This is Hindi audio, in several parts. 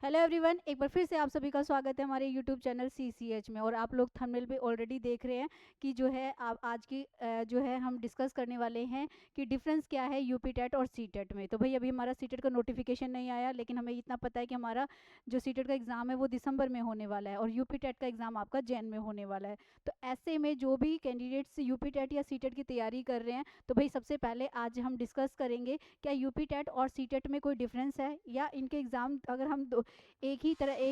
हेलो एवरीवन, एक बार फिर से आप सभी का स्वागत है हमारे यूट्यूब चैनल CCH में। और आप लोग थंबनेल पे ऑलरेडी देख रहे हैं कि जो है आप आज की जो है हम डिस्कस करने वाले हैं कि डिफरेंस क्या है यूपी टेट और सी टेट में। तो भाई अभी हमारा सी टेट का नोटिफिकेशन नहीं आया, लेकिन हमें इतना पता है कि हमारा जो सी टेट का एग्ज़ाम है वो दिसंबर में होने वाला है और यूपी टेट का एग्ज़ाम आपका जैन में होने वाला है। तो ऐसे में जो भी कैंडिडेट्स यूपी टेट या सी टेट की तैयारी कर रहे हैं, तो भाई सबसे पहले आज हम डिस्कस करेंगे क्या यूपी टेट और सी टेट में कोई डिफरेंस है, या इनके एग्ज़ाम अगर हम एक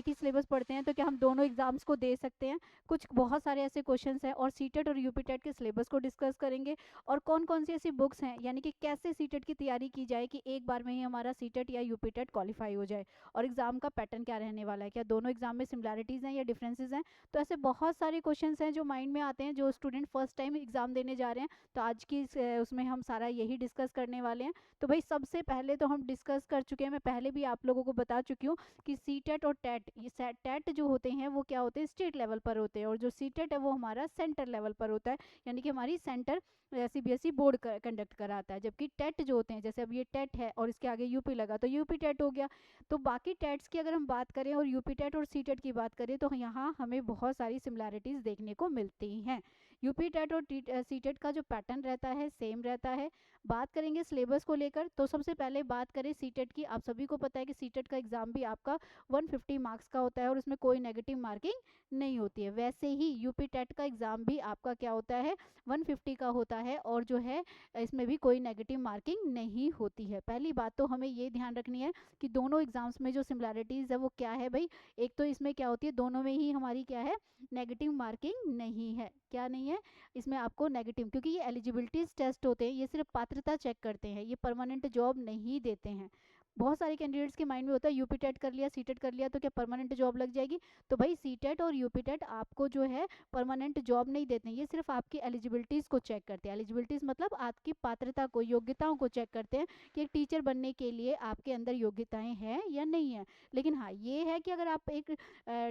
ही सिलेबस पढ़ते हैं तो क्या हम दोनों एग्जाम्स को दे सकते हैं। कुछ बहुत सारे ऐसे क्वेश्चंस हैं और सीटेट और यूपी टेट के सिलेबस को डिस्कस करेंगे और कौन कौन सी ऐसी बुक्स हैं, यानी कि कैसे सीटेट की तैयारी की जाए कि एक बार में ही हमारा सीटेट या यूपी टेट क्वालिफाई हो जाए, और एग्जाम का पैटर्न क्या रहने वाला है, क्या दोनों एग्जाम में सिमिलैरिटीज़ हैं या डिफरेंसेस हैं। तो ऐसे बहुत सारे क्वेश्चंस हैं जो माइंड में आते हैं जो स्टूडेंट फर्स्ट टाइम एग्जाम देने जा रहे हैं। तो आज की उसमें हम सारा यही डिस्कस करने वाले हैं। तो भाई सबसे पहले तो हम डिस्कस कर चुके हैं, मैं पहले भी आप लोगों को बता चुकी हूँ कि सी टेट और टेट, ये टेट जो होते हैं वो क्या होते हैं, स्टेट लेवल पर होते हैं, और जो सी टेट है वो हमारा सेंटर लेवल पर होता है, यानी कि हमारी सेंटर CBSE बोर्ड कंडक्ट कराता है। जबकि टेट जो होते हैं, जैसे अब ये टेट है और इसके आगे यूपी लगा तो यूपी टेट हो गया। तो बाकी टेट्स की अगर हम बात करें और यूपी टेट और सी टेट की बात करें तो यहाँ हमें बहुत सारी सिमिलैरिटीज़ देखने को मिलती हैं। यूपी टेट और सी टेट का जो पैटर्न रहता है सेम रहता है। बात करेंगे सिलेबस को लेकर, तो सबसे पहले बात करें सी टेट की। आप सभी को पता है कि सी टेट का एग्ज़ाम भी आपका 150 मार्क्स का होता है और उसमें कोई नेगेटिव मार्किंग नहीं होती है। वैसे ही यूपी टेट का एग्ज़ाम भी आपका क्या होता है, 150 का होता है और जो है इसमें भी कोई नेगेटिव मार्किंग नहीं होती है। पहली बात तो हमें ये ध्यान रखनी है कि दोनों एग्जाम्स में जो सिमिलैरिटीज़ है वो क्या है भाई। एक तो इसमें क्या होती है, दोनों में ही हमारी क्या है, नेगेटिव मार्किंग नहीं है। क्या नहीं है इसमें आपको नेगेटिव, क्योंकि ये एलिजिबिलिटीज टेस्ट होते हैं, ये सिर्फ पात्रता चेक करते हैं, ये परमानेंट जॉब नहीं देते हैं। बहुत सारे कैंडिडेट्स के माइंड में होता है यूपी टेट कर लिया सी टेट कर लिया तो क्या परमानेंट जॉब लग जाएगी। तो भाई सी टेट और यूपी टेट आपको जो है परमानेंट जॉब नहीं देते हैं, ये सिर्फ आपकी एलिजिबिलिटीज़ को चेक करते हैं। एलिजिबिलिटीज़ मतलब आपकी पात्रता को, योग्यताओं को चेक करते हैं कि एक टीचर बनने के लिए आपके अंदर योग्यताएं हैं या नहीं है। लेकिन हाँ ये है कि अगर आप एक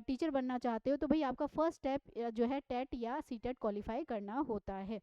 टीचर बनना चाहते हो तो भाई आपका फर्स्ट स्टेप जो है टेट या सी टेट क्वालिफाई करना होता है।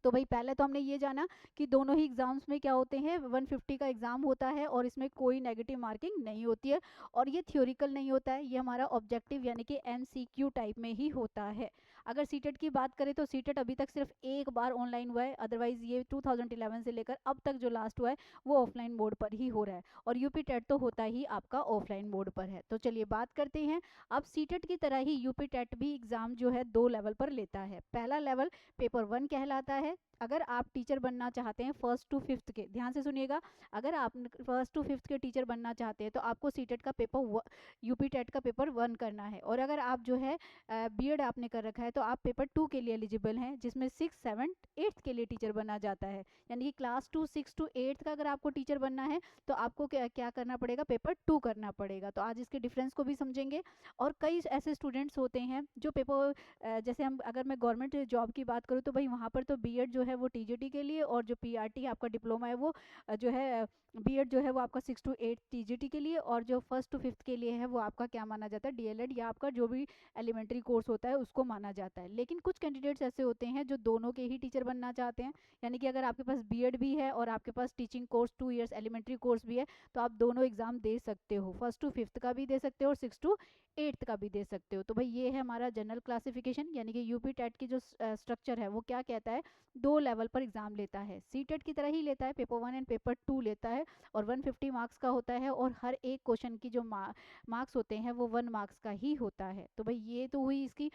तो भाई पहले तो हमने ये जाना कि दोनों ही एग्जाम्स में क्या होते हैं, 150 का एग्जाम होता है और इसमें कोई नेगेटिव मार्किंग नहीं होती है, और ये थ्योरिकल नहीं होता है, ये हमारा ऑब्जेक्टिव यानी कि MCQ टाइप में ही होता है। अगर सीटेट की बात करें तो सीटेट अभी तक सिर्फ एक बार ऑनलाइन हुआ है, अदरवाइज ये 2011 से लेकर अब तक जो लास्ट हुआ है वो ऑफलाइन मोड पर ही हो रहा है, और यूपी टेट तो होता ही आपका ऑफलाइन मोड पर है। तो चलिए बात करते हैं। अब सीटेट की तरह ही यूपी टेट भी एग्जाम जो है 2 लेवल पर लेता है। पहला लेवल पेपर 1 कहलाता है। अगर आप टीचर बनना चाहते हैं फर्स्ट टू फिफ्थ के, ध्यान से सुनिएगा, अगर आप फर्स्ट टू फिफ्थ के टीचर बनना चाहते हैं तो आपको सीटेट का पेपर यूपी टेट का पेपर 1 करना है। और अगर आप जो है बीएड आपने कर रखा है तो आप पेपर 2 के लिए एलिजिबल हैं, जिसमें 6, 7, 8 के लिए टीचर बना जाता है। यानी कि क्लास 2 6 to 8 का अगर आपको टीचर बनना है तो आपको क्या करना पड़ेगा, पेपर 2 करना पड़ेगा। तो आज इसके डिफरेंस को भी समझेंगे। और कई ऐसे स्टूडेंट्स होते हैं जो पेपर जैसे हम अगर मैं गवर्नमेंट जॉब की बात करूँ तो भाई वहाँ पर तो बीएड जो है वो टीजीटी के लिए, और जो पीआरटी आपका डिप्लोमा है वो जो है बीएड जो है वो आपका 6 to 8 टीजीटी के लिए, और जो फर्स्ट टू फिफ्थ के लिए है वो आपका क्या माना जाता है, डीएलएड या आपका जो भी एलिमेंट्री कोर्स होता है उसको माना जाता है। लेकिन कुछ कैंडिडेट्स ऐसे होते हैं जो दोनों के ही टीचर बनना चाहते हैं, यानी कि अगर आपके पास बीएड भी है और आपके पास teaching course 2 years elementary course भी है तो आप दोनों एग्जाम दे सकते हो, फर्स्ट टू फिफ्थ का भी दे सकते हो और 6 to 8 का भी दे सकते हो। तो भाई ये है हमारा जनरल क्लासिफिकेशन, यानी कि यूपी टेट की जो स्ट्रक्चर है वो क्या कहता है, 2 लेवल पर एग्जाम लेता है। सी टेट की तरह ही लेता है, पेपर 1 एंड पेपर 2 लेता है, और 150 मार्क्स का होता है, और हर एक क्वेश्चन की जो मार्क्स होते हैं वो 1 मार्क्स का ही होता है। तो भाई ये तो हुई इसकी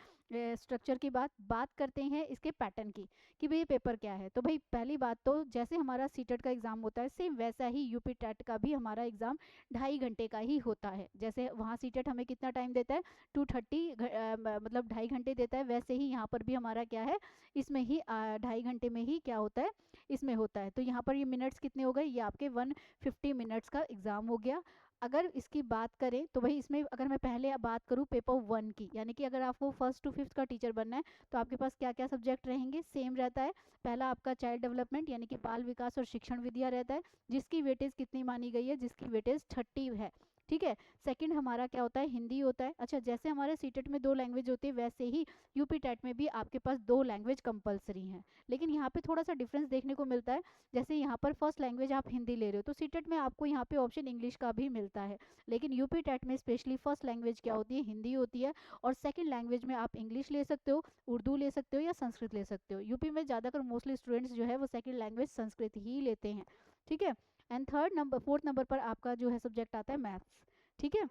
स्ट्रक्चर की बात करते हैं इसके पैटर्न की कि भाई पेपर क्या है। तो भाई पहली बात तो जैसे हमारा सी टेट का एग्जाम होता है सेम वैसा ही यूपी टेट का भी हमारा एग्जाम 2.5 घंटे का ही होता है। जैसे वहाँ सी टेट हमें कितना टाइम देता है, 230 मतलब 2.5 घंटे देता है, वैसे ही यहाँ पर भी हमारा क्या है, इसमें ही 2.5 घंटे में ही क्या होता है, इसमें होता है। तो यहाँ पर ये मिनट्स कितने हो गए, ये आपके 150 मिनट्स का एग्जाम हो गया। अगर इसकी बात करें तो भाई इसमें अगर मैं पहले बात करूँ पेपर 1 की, यानी कि अगर आपको फर्स्ट टू फिफ्थ का टीचर बनना है तो आपके पास क्या क्या सब्जेक्ट रहेंगे, सेम रहता है। पहला आपका चाइल्ड डेवलपमेंट यानी कि बाल विकास और शिक्षण विद्या रहता है, जिसकी वेटेज कितनी मानी गई है, जिसकी वेटेज 30 है। ठीक है। सेकंड हमारा क्या होता है, हिंदी होता है। अच्छा, जैसे हमारे सीटेट में 2 लैंग्वेज होती है, वैसे ही यूपी टेट में भी आपके पास 2 लैंग्वेज कंपलसरी हैं। लेकिन यहाँ पे थोड़ा सा डिफरेंस देखने को मिलता है। जैसे यहाँ पर फर्स्ट लैंग्वेज आप हिंदी ले रहे हो तो सीटेट में आपको यहाँ पे ऑप्शन इंग्लिश का भी मिलता है। लेकिन यूपी टेट में स्पेशली फर्स्ट लैंग्वेज क्या होती है, हिंदी होती है। और सेकंड लैंग्वेज में आप इंग्लिश ले सकते हो, उर्दू ले सकते हो या संस्कृत ले सकते हो। यूपी में ज़्यादातर मोस्टली स्टूडेंट्स जो है वो सेकंड लैंग्वेज संस्कृत ही लेते हैं। ठीक है। एंड फोर्थ नंबर पर आपका जो है सब्जेक्ट आता है मैथ्स। ठीक है।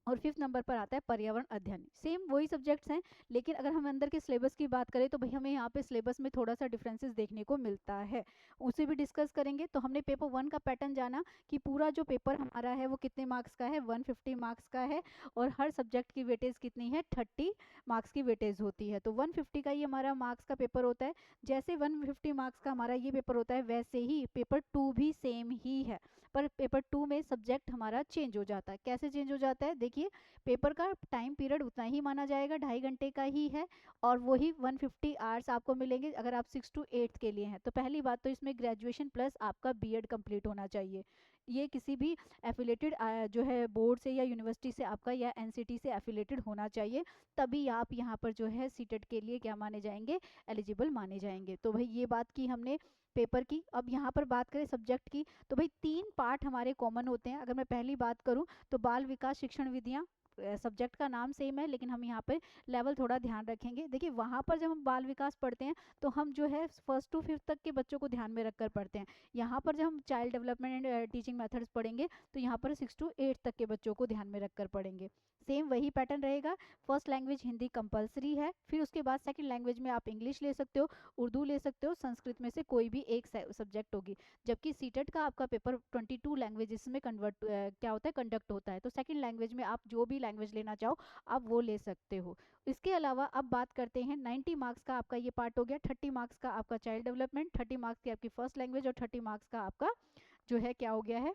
और फिफ्थ नंबर पर आता है पर्यावरण अध्ययन। सेम वही सब्जेक्ट्स हैं, लेकिन अगर हम अंदर के सिलेबस की बात करें तो भाई हमें यहाँ पे सिलेबस में थोड़ा सा डिफरेंसेस देखने को मिलता है, उसे भी डिस्कस करेंगे। तो हमने पेपर 1 का पैटर्न जाना कि पूरा जो पेपर हमारा है वो कितने मार्क्स का है, 150 मार्क्स का है। और हर सब्जेक्ट की वेटेज कितनी है, 30 मार्क्स की वेटेज होती है। तो 150 का ये हमारा मार्क्स का पेपर होता है। जैसे 150 मार्क्स का हमारा ये पेपर होता है, वैसे ही पेपर 2 भी सेम ही है। पर पेपर 2 में सब्जेक्ट हमारा चेंज हो जाता है। कैसे चेंज हो जाता है, देखिए पेपर का टाइम पीरियड उतना ही माना जाएगा, 2.5 घंटे का ही है। और वही 150 आवर्स आपको मिलेंगे अगर आप 6 to 8 के लिए हैं। तो पहली बात तो इसमें ग्रेजुएशन प्लस आपका बीएड कंप्लीट होना चाहिए। ये किसी भी एफिलेटेड जो है बोर्ड से या यूनिवर्सिटी से आपका या एनसीटी से एफिलेटेड होना चाहिए, तभी आप यहाँ पर जो है सीटेट के लिए क्या माने जाएंगे, एलिजिबल माने जाएंगे। तो भाई ये बात की हमने पेपर की। अब यहाँ पर बात करें सब्जेक्ट की, तो भाई 3 पार्ट हमारे कॉमन होते हैं। अगर मैं पहली बात करूँ तो बाल विकास शिक्षण विधियाँ, सब्जेक्ट का नाम सेम है लेकिन हम यहाँ पे लेवल थोड़ा ध्यान रखेंगे। देखिए वहाँ पर जब हम बाल विकास पढ़ते हैं तो हम जो है फर्स्ट टू फिफ्थ तक के बच्चों को ध्यान में रखकर पढ़ते हैं। यहाँ पर जब हम child development and teaching methods पढ़ेंगे तो यहाँ पर 6 to 8 तक के बच्चों को ध्यान में रखकर पढ़ेंगे। सेम वही पैटर्न रहेगा। फर्स्ट लैंग्वेज हिंदी कंपलसरी है, फिर उसके बाद सेकंड लैंग्वेज में आप इंग्लिश ले सकते हो, उर्दू ले सकते हो, संस्कृत में से कोई भी एक सब्जेक्ट होगी। जबकि सीटेट का आपका पेपर 22 लैंग्वेजेस में कन्वर्ट क्या होता है, कंडक्ट होता है। तो सेकंड लैंग्वेज में आप जो भी लैंग्वेज लेना चाहो आप वो ले सकते हो। इसके अलावा अब बात करते हैं 90 मार्क्स का आपका ये पार्ट हो गया। 30 मार्क्स का आपका चाइल्ड डेवलपमेंट, 30 मार्क्स की आपकी फर्स्ट लैंग्वेज और 30 मार्क्स का आपका जो है क्या हो गया है,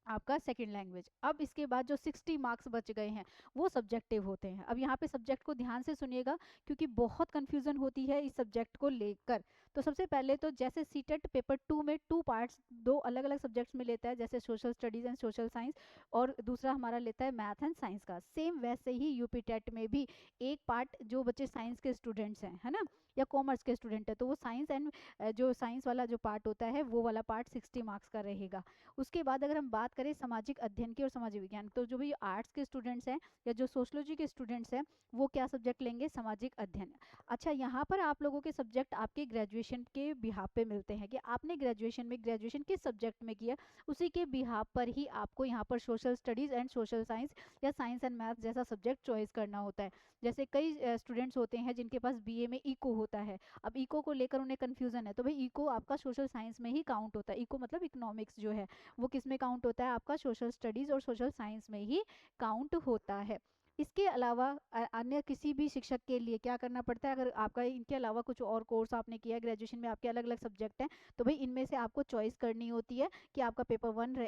आपका सेकंड लैंग्वेज। अब इसके बाद जो 60 मार्क्स बच गए हैं वो सब्जेक्टिव होते हैं। अब यहाँ पे सब्जेक्ट को ध्यान से सुनिएगा क्योंकि बहुत कंफ्यूजन होती है इस सब्जेक्ट को लेकर। तो सबसे पहले तो जैसे सीटेट पेपर 2 में 2 पार्ट्स 2 अलग अलग सब्जेक्ट्स में लेता है, जैसे social studies and social science, और दूसरा हमारा लेता है मैथ एंड साइंस का। सेम वैसे ही यूपी टेट में भी एक पार्ट जो बच्चे साइंस के स्टूडेंट्स हैं, है ना, या कॉमर्स के स्टूडेंट है, तो वो साइंस एंड जो साइंस वाला जो पार्ट होता है वो वाला पार्ट 60 मार्क्स का रहेगा। उसके बाद अगर हम बात करें सामाजिक अध्ययन की और सामाजिक विज्ञान, तो जो भी आर्ट्स के स्टूडेंट्स हैं या जो सोशोलॉजी के स्टूडेंट्स हैं वो क्या सब्जेक्ट लेंगे, सामाजिक अध्ययन। अच्छा, यहाँ पर आप लोगों के सब्जेक्ट आपके ग्रेजुएशन के बिहाफ पे मिलते हैं कि आपने ग्रेजुएशन में ग्रेजुएशन किस सब्जेक्ट में किया, उसी के बिहाफ पर ही आपको यहाँ पर social studies and social science या साइंस एंड मैथ जैसा सब्जेक्ट चॉइस करना होता है। जैसे कई स्टूडेंट्स होते हैं जिनके पास बीए में इको होता है। अब इको को लेकर उन्हें कन्फ्यूजन है, तो भाई इको आपका सोशल साइंस में ही काउंट होता है। इको मतलब इकोनॉमिक्स जो है वो किस में काउंट होता है, आपका सोशल स्टडीज और सोशल साइंस में ही काउंट होता है। इसके अलावा अन्य किसी भी शिक्षक के लिए क्या करना पड़ता है, अगर आपका इनके अलावा कुछ और कोर्स आपने किया है, ग्रेजुएशन में आपके अलग अलग सब्जेक्ट हैं, तो भाई इनमें से आपको चॉइस करनी होती है कि आपका पेपर 1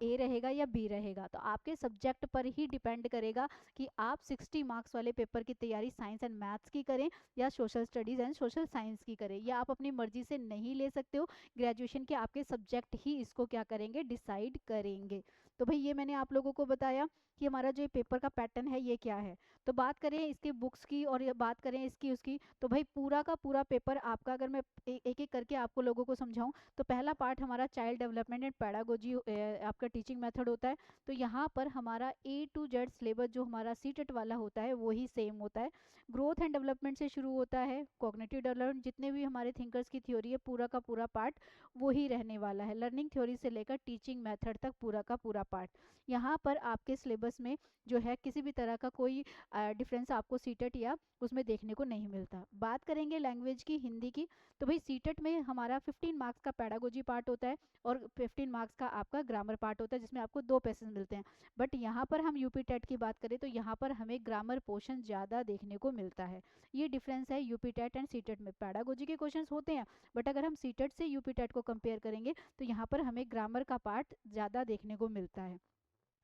ए रहेगा या बी रहेगा। तो आपके सब्जेक्ट पर ही डिपेंड करेगा कि आप 60 मार्क्स वाले पेपर की तैयारी साइंस एंड मैथ्स की करें या social studies and social science की करें, या आप अपनी मर्जी से नहीं ले सकते हो। ग्रेजुएशन के आपके सब्जेक्ट ही इसको क्या करेंगे, डिसाइड करेंगे। तो भाई ये मैंने आप लोगों को बताया कि हमारा जो पेपर का पैटर्न है ये क्या है। तो बात करें इसके बुक्स की और ये बात करें इसकी उसकी, तो भाई पूरा का पूरा पेपर आपका, अगर मैं एक एक करके आपको लोगों को समझाऊं, तो पहला पार्ट हमारा चाइल्ड डेवलपमेंट एंड पैडागोजी आपका टीचिंग मेथड होता है। तो यहाँ पर हमारा A to Z सिलेबस जो हमारा सीटेट वाला होता है वही सेम होता है। ग्रोथ एंड डेवलपमेंट से शुरू होता है, कॉग्निटिव डेवलपमेंट, जितने भी हमारे थिंकर्स की थ्योरी है पूरा का पूरा पार्ट वही रहने वाला है। लर्निंग थ्योरी से लेकर टीचिंग मेथड तक पूरा का पूरा पार्ट। यहाँ पर आपके सिलेबस में जो है किसी भी तरह का कोई डिफरेंस आपको सीटेट या उसमें देखने को नहीं मिलता। बात करेंगे लैंग्वेज की, हिंदी की, तो भाई सीटेट में हमारा 15 मार्क्स का पैडागोजी पार्ट होता है और 15 मार्क्स का आपका ग्रामर पार्ट होता है, जिसमें आपको 2 पैसेज मिलते हैं। बट यहाँ पर हम यूपी टेट की बात करें तो यहाँ पर हमें ग्रामर पोर्शन ज़्यादा देखने को मिलता है। ये डिफरेंस है यूपी टेट एंड सीटेट में। पैडागोजी के क्वेश्चन होते हैं, बट अगर हम सीटेट से यूपी टेट को कंपेयर करेंगे तो यहाँ पर हमें ग्रामर का पार्ट ज़्यादा देखने को मिलता है।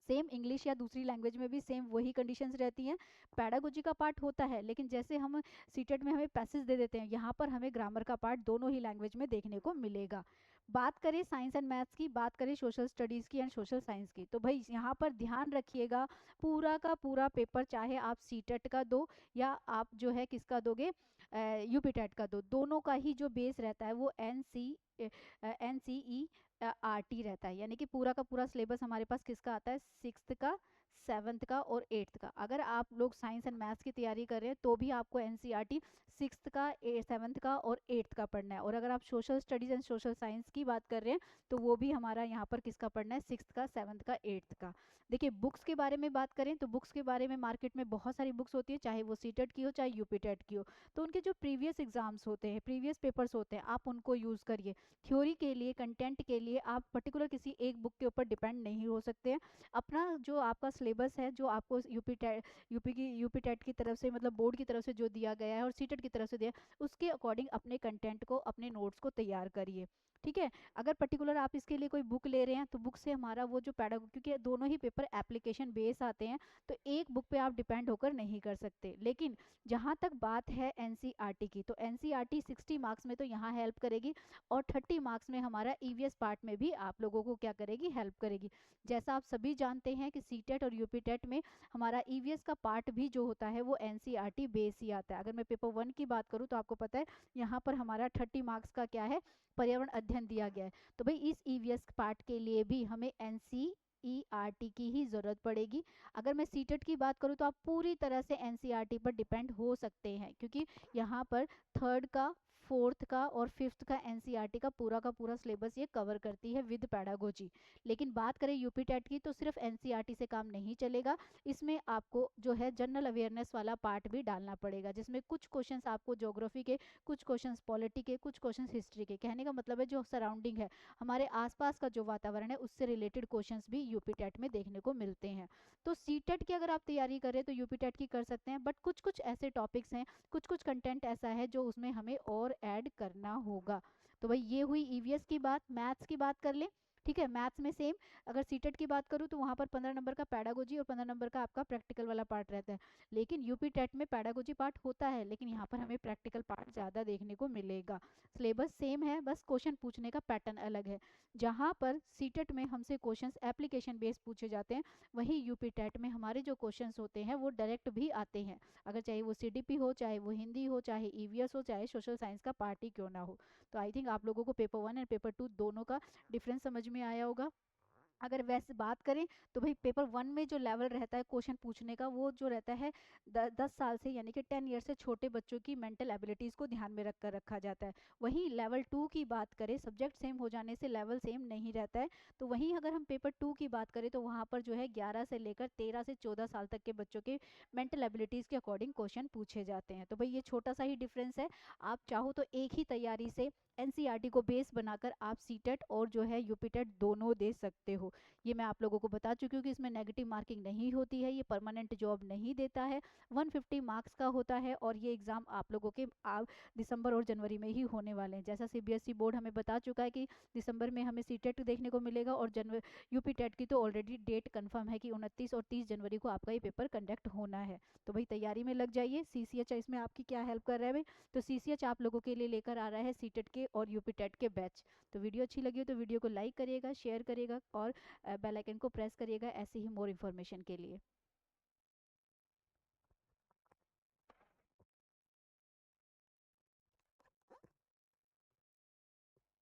सेम इंग्लिश या दूसरी लैंग्वेज में भी सेम वही कंडीशंस रहती हैं, पैडागोजी का पार्ट होता है, लेकिन जैसे हम सीटेट में हमें पैसेज दे देते हैं, यहाँ पर हमें ग्रामर का पार्ट दोनों ही लैंग्वेज में देखने को मिलेगा। बात करें साइंस एंड मैथ्स की, बात करें सोशल स्टडीज़ की एंड सोशल साइंस की, तो भाई यहाँ पर ध्यान रखिएगा, पूरा का पूरा पेपर चाहे आप सीटेट का दो या आप जो है किसका दोगे, यूपीटेट का दो, दोनों का ही जो बेस रहता है वो NCERT रहता है। यानी कि पूरा का पूरा सिलेबस हमारे पास किसका आता है, 6th का, 7th का और 8th का। अगर आप लोग साइंस एंड मैथ्स की तैयारी कर रहे हैं तो भी आपको NCERT 6th का, 7th का और 8th का पढ़ना है। और अगर आप social studies and social science की बात कर रहे हैं तो वो भी हमारा यहाँ पर किसका पढ़ना है, 6th का, 7th का, 8th का। देखिए बुक्स के बारे में बात करें तो बुक्स के बारे में मार्केट में बहुत सारी बुक्स होती है, चाहे वो सीटेट की हो चाहे यूपीटेट की हो। तो उनके जो प्रीवियस एग्जाम्स होते हैं, प्रीवियस पेपर्स होते हैं, आप उनको यूज़ करिए। थ्योरी के लिए, कंटेंट के लिए आप पर्टिकुलर किसी एक बुक के ऊपर डिपेंड नहीं हो सकते हैं। अपना जो आपका सिलेबस है, जो आपको यूपी टेट की तरफ से, मतलब बोर्ड की तरफ से जो दिया गया है और सीटेट की तरफ से दिया, उसके अकॉर्डिंग अपने कंटेंट को, अपने नोट्स को तैयार करिए। ठीक है। अगर पर्टिकुलर आप इसके लिए कोई बुक ले रहे हैं तो बुक से हमारा वो जो पैडागोजी, क्योंकि दोनों ही पेपर एप्लीकेशन बेस आते हैं, तो एक बुक पे आप डिपेंड होकर नहीं कर सकते। लेकिन जहाँ तक बात है एनसीईआरटी की, तो एनसीईआरटी 60 मार्क्स में तो यहाँ हेल्प करेगी और 30 मार्क्स में हमारा ईवीएस पार्ट में भी आप लोगों को क्या करेगी, हेल्प करेगी। जैसा आप सभी जानते हैं कि सीटेट और यूपीटेट में हमारा ईवीएस का पार्ट भी जो होता है वो एनसीईआरटी बेस ही आता है। अगर मैं पेपर 1 की बात करूँ तो आपको पता है यहाँ पर हमारा 30 मार्क्स का क्या है, पर्यावरण अध्ययन दिया गया है। तो भाई इस ईवीएस पार्ट के लिए भी हमें एनसीईआरटी की ही जरूरत पड़ेगी। अगर मैं सीटेट की बात करूँ तो आप पूरी तरह से एनसीईआरटी पर डिपेंड हो सकते हैं, क्योंकि यहाँ पर 3rd का, 4th का और 5th का एनसीईआरटी का पूरा सिलेबस ये कवर करती है विद पैडागोजी। लेकिन बात करें यूपी टेट की तो सिर्फ एनसीईआरटी से काम नहीं चलेगा, इसमें आपको जो है जनरल अवेयरनेस वाला पार्ट भी डालना पड़ेगा, जिसमें कुछ क्वेश्चंस आपको ज्योग्राफी के, कुछ क्वेश्चंस पॉलिटी के, कुछ क्वेश्चंस हिस्ट्री के। कहने का मतलब है जो सराउंडिंग है, हमारे आसपास का जो वातावरण है, उससे रिलेटेड क्वेश्चंस भी यूपी टेट में देखने को मिलते हैं। तो सी टेट की अगर आप तैयारी करें तो यूपी टेट की कर सकते हैं, बट कुछ कुछ ऐसे टॉपिक्स हैं, कुछ कुछ कंटेंट ऐसा है जो उसमें हमें और ऐड करना होगा। तो भाई ये हुई ईवीएस की बात। मैथ्स की बात कर लें। ठीक है, मैथ्स में सेम, अगर सीटेट की बात करूँ तो वहाँ पर 15 नंबर का पैडागोजी और 15 नंबर का आपका प्रैक्टिकल वाला पार्ट रहता है। लेकिन यूपी टेट में पैडागोजी पार्ट होता है, लेकिन यहाँ पर हमें प्रैक्टिकल पार्ट ज़्यादा देखने को मिलेगा। सिलेबस सेम है, बस क्वेश्चन पूछने का पैटर्न अलग है। जहाँ पर सीटेट में हमसे क्वेश्चंस एप्लीकेशन बेस्ड पूछे जाते हैं, वहीं यूपी टेट में हमारे जो क्वेश्चंस होते हैं वो डायरेक्ट भी आते हैं, अगर चाहे वो सीडीपी हो, चाहे वो हिंदी हो, चाहे ईवीएस हो, चाहे सोशल साइंस का पार्ट ही क्यों ना हो। तो आई थिंक आप लोगों को पेपर 1 एंड पेपर 2 दोनों का डिफरेंस समझ में आया होगा। अगर वैसे बात करें तो भाई पेपर 1 में जो लेवल रहता है क्वेश्चन पूछने का, वो जो रहता है 10 साल से, यानी कि 10 ईयर से छोटे बच्चों की मेंटल एबिलिटीज़ को ध्यान में रखकर रखा जाता है। वहीं लेवल 2 की बात करें, सब्जेक्ट सेम हो जाने से लेवल सेम नहीं रहता है। तो वहीं अगर हम पेपर 2 की बात करें तो वहाँ पर जो है 11 से लेकर 13 से 14 साल तक के बच्चों के मेंटल एबिलिटीज़ के अकॉर्डिंग क्वेश्चन पूछे जाते हैं। तो भाई ये छोटा सा ही डिफरेंस है। आप चाहो तो एक ही तैयारी से एनसीईआरटी को बेस बनाकर आप सीटेट और जो है यूपीटेट दोनों दे सकते हो। ये मैं आप लोगों को बता चुकी हूँ कि इसमें नेगेटिव मार्किंग नहीं होती है, ये परमानेंट जॉब नहीं देता है, 150 मार्क्स का होता है और ये एग्ज़ाम आप लोगों के दिसंबर और जनवरी में ही होने वाले हैं। जैसा सीबीएसई बोर्ड हमें बता चुका है कि दिसंबर में हमें सीटेट देखने को मिलेगा और जनवरी यूपी टेट की तो ऑलरेडी डेट कंफर्म है कि 29 और 30 जनवरी को आपका ये पेपर कंडक्ट होना है। तो भाई तैयारी में लग जाइए। सीसीएच इसमें आपकी क्या हेल्प कर रहा है भाई, तो सीसीएच आप लोगों के लिए लेकर आ रहा है सीटेट के और यूपी टेट के बैच। तो वीडियो अच्छी लगी हो तो वीडियो को लाइक करिएगा, शेयर करिएगा और बेल आइकन को प्रेस करिएगा ऐसे ही मोर इन्फॉर्मेशन के लिए।